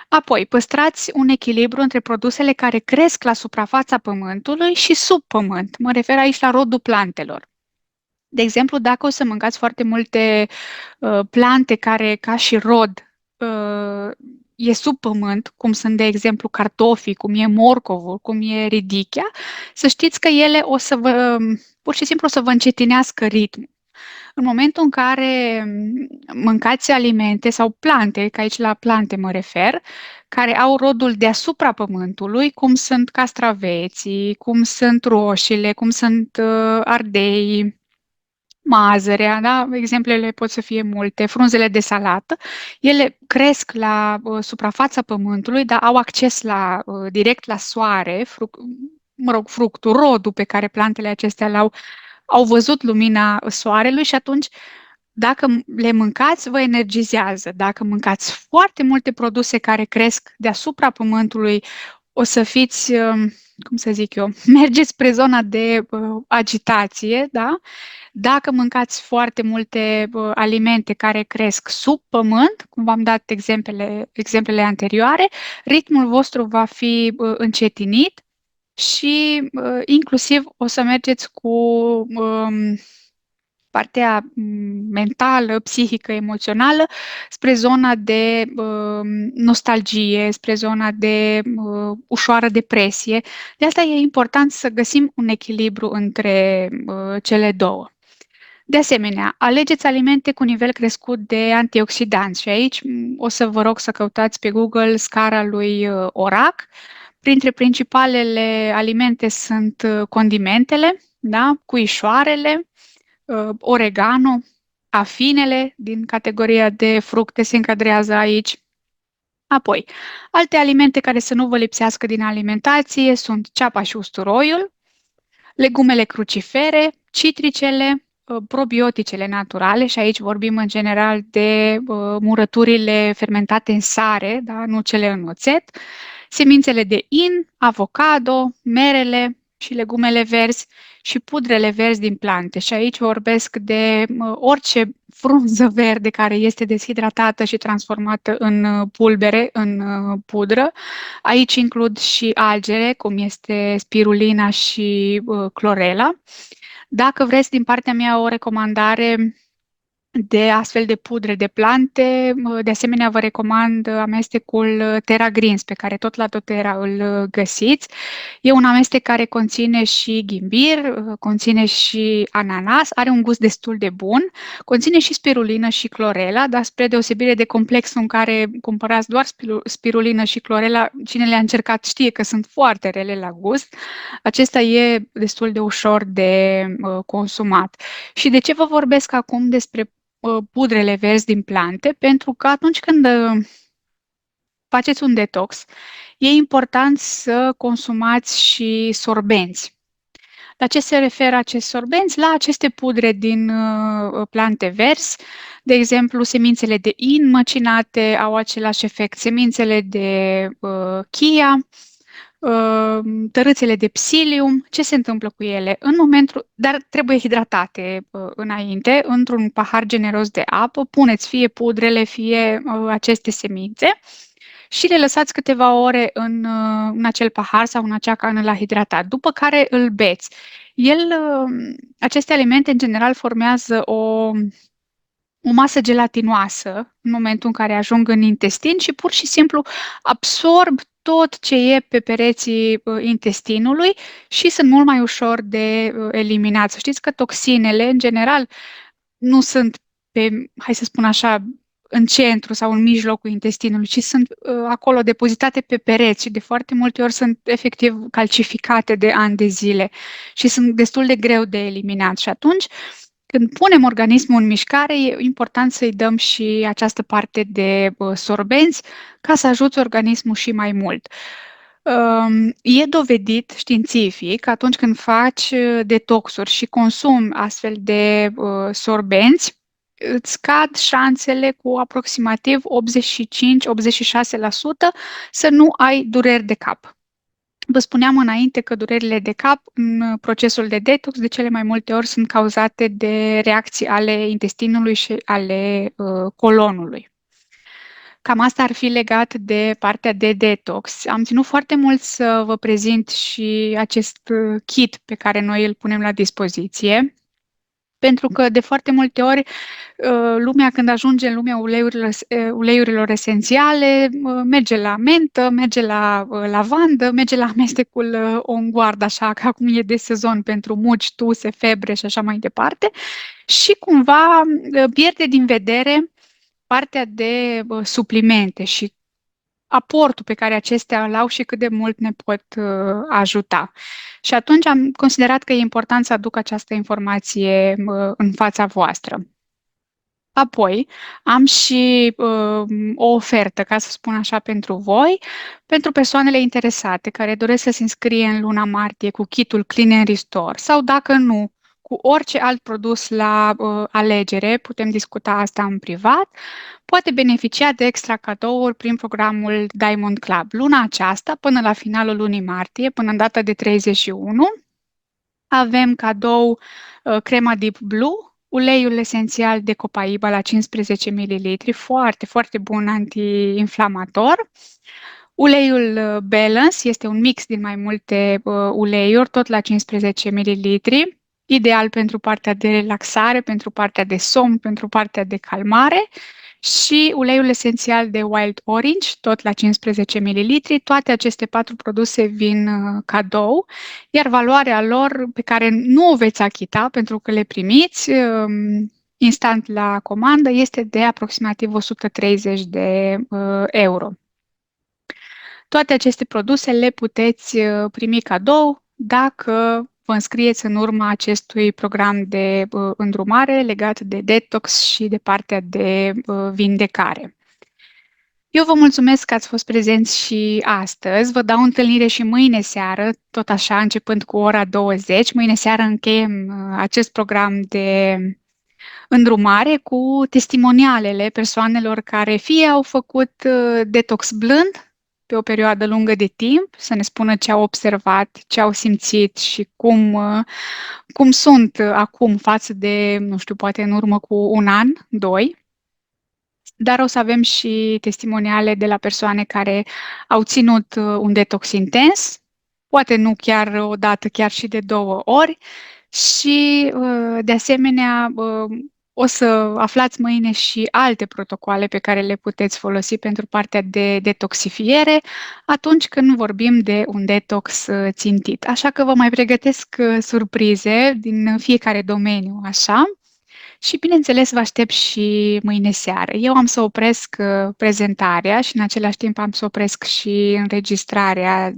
Apoi, păstrați un echilibru între produsele care cresc la suprafața pământului și sub pământ. Mă refer aici la rodul plantelor. De exemplu, dacă o să mâncați foarte multe plante care, ca și rod, e sub pământ, cum sunt, de exemplu, cartofii, cum e morcovul, cum e ridichea, să știți că ele o să vă, pur și simplu, o să vă încetinească ritmul. În momentul în care mâncați alimente sau plante, că aici la plante mă refer, care au rodul deasupra pământului, cum sunt castraveții, cum sunt roșiile, cum sunt ardei, mazărea, da? Exemplele pot să fie multe, frunzele de salată, ele cresc la suprafața pământului, dar au acces direct la soare, fructul, rodul pe care plantele acestea l-au, au văzut lumina soarelui și atunci dacă le mâncați, vă energizează. Dacă mâncați foarte multe produse care cresc deasupra pământului, o să fiți, cum să zic eu, mergeți spre zona de agitație, da? Dacă mâncați foarte multe alimente care cresc sub pământ, cum v-am dat exemplele anterioare, ritmul vostru va fi încetinit și inclusiv o să mergeți cu partea mentală, psihică, emoțională, spre zona de nostalgie, spre zona de ușoară depresie. De asta e important să găsim un echilibru între cele două. De asemenea, alegeți alimente cu nivel crescut de antioxidanți și aici o să vă rog să căutați pe Google scara lui ORAC. Printre principalele alimente sunt condimentele, da? Cuișoarele, oregano, afinele din categoria de fructe se încadrează aici. Apoi, alte alimente care să nu vă lipsească din alimentație sunt ceapa și usturoiul, legumele crucifere, citricele, probioticele naturale și aici vorbim în general de murăturile fermentate în sare, da? Nu cele în oțet, semințele de in, avocado, merele și legumele verzi și pudrele verzi din plante. Și aici vorbesc de orice frunză verde care este deshidratată și transformată în pulbere, în pudră. Aici includ și algele, cum este spirulina și clorela. Dacă vreți din partea mea o recomandare de astfel de pudre de plante. De asemenea, vă recomand amestecul Terra Greens, pe care tot la doTERRA îl găsiți. E un amestec care conține și ghimbir, conține și ananas, are un gust destul de bun, conține și spirulină și clorela, dar spre deosebire de complexul în care cumpărați doar spirulină și clorela, cine le-a încercat știe că sunt foarte rele la gust. Acesta e destul de ușor de consumat. Și de ce vă vorbesc acum despre pudrele verzi din plante? Pentru că atunci când faceți un detox, e important să consumați și sorbenți. La ce se referă acești sorbenți? La aceste pudre din plante verzi. De exemplu, semințele de in măcinate au același efect, semințele de chia, uh, tărâțele de psilium. Ce se întâmplă cu ele? Dar trebuie hidratate înainte, într-un pahar generos de apă, puneți fie pudrele, fie aceste semințe și le lăsați câteva ore în acel pahar sau în acea cană la hidratat, după care îl beți. Aceste alimente, în general, formează o masă gelatinoasă în momentul în care ajung în intestin și pur și simplu absorb tot ce e pe pereții intestinului și sunt mult mai ușor de eliminat. Să știți că toxinele, în general, nu sunt hai să spun așa, în centru sau în mijlocul intestinului, ci sunt acolo depozitate pe pereți și de foarte multe ori sunt efectiv calcificate de ani de zile și sunt destul de greu de eliminat. Și atunci, când punem organismul în mișcare, e important să-i dăm și această parte de sorbenți ca să ajute organismul și mai mult. E dovedit științific că atunci când faci detoxuri și consumi astfel de sorbenți, îți scad șansele cu aproximativ 85-86% să nu ai dureri de cap. Vă spuneam înainte că durerile de cap în procesul de detox de cele mai multe ori sunt cauzate de reacții ale intestinului și ale colonului. Cam asta ar fi legat de partea de detox. Am ținut foarte mult să vă prezint și acest kit pe care noi îl punem la dispoziție, pentru că de foarte multe ori lumea, când ajunge în lumea uleiurilor esențiale, merge la mentă, merge la lavandă, merge la amestecul on-guard, așa că acum e de sezon pentru muci, tuse, febre și așa mai departe, și cumva pierde din vedere partea de suplimente și aportul pe care acestea îl au și cât de mult ne pot ajuta. Și atunci am considerat că e important să aduc această informație în fața voastră. Apoi, am și o ofertă, ca să spun așa, pentru voi, pentru persoanele interesate care doresc să se înscrie în luna martie cu kitul Clean and Restore sau, dacă nu, cu orice alt produs la alegere, putem discuta asta în privat, poate beneficia de extra cadouri prin programul Diamond Club. Luna aceasta, până la finalul lunii martie, până în data de 31, avem cadou crema Deep Blue, uleiul esențial de copaiba la 15 ml, foarte, foarte bun anti-inflamator. Uleiul Balance este un mix din mai multe uleiuri, tot la 15 ml, ideal pentru partea de relaxare, pentru partea de somn, pentru partea de calmare. Și uleiul esențial de Wild Orange, tot la 15 ml. Toate aceste 4 produse vin cadou, iar valoarea lor, pe care nu o veți achita pentru că le primiți instant la comandă, este de aproximativ 130 de euro. Toate aceste produse le puteți primi cadou dacă vă înscrieți în urma acestui program de îndrumare legat de detox și de partea de vindecare. Eu vă mulțumesc că ați fost prezenți și astăzi. Vă dau întâlnire și mâine seară, tot așa, începând cu ora 20. Mâine seară încheiem acest program de îndrumare cu testimonialele persoanelor care fie au făcut detox blând pe o perioadă lungă de timp, să ne spună ce au observat, ce au simțit și cum sunt acum față de, nu știu, poate în urmă cu un an, doi. Dar o să avem și testimoniale de la persoane care au ținut un detox intens, poate nu chiar o dată, chiar și de 2 ori. Și, de asemenea, o să aflați mâine și alte protocoale pe care le puteți folosi pentru partea de detoxifiere atunci când vorbim de un detox țintit. Așa că vă mai pregătesc surprize din fiecare domeniu, așa. Și, bineînțeles, vă aștept și mâine seară. Eu am să opresc prezentarea și, în același timp, am să opresc și înregistrarea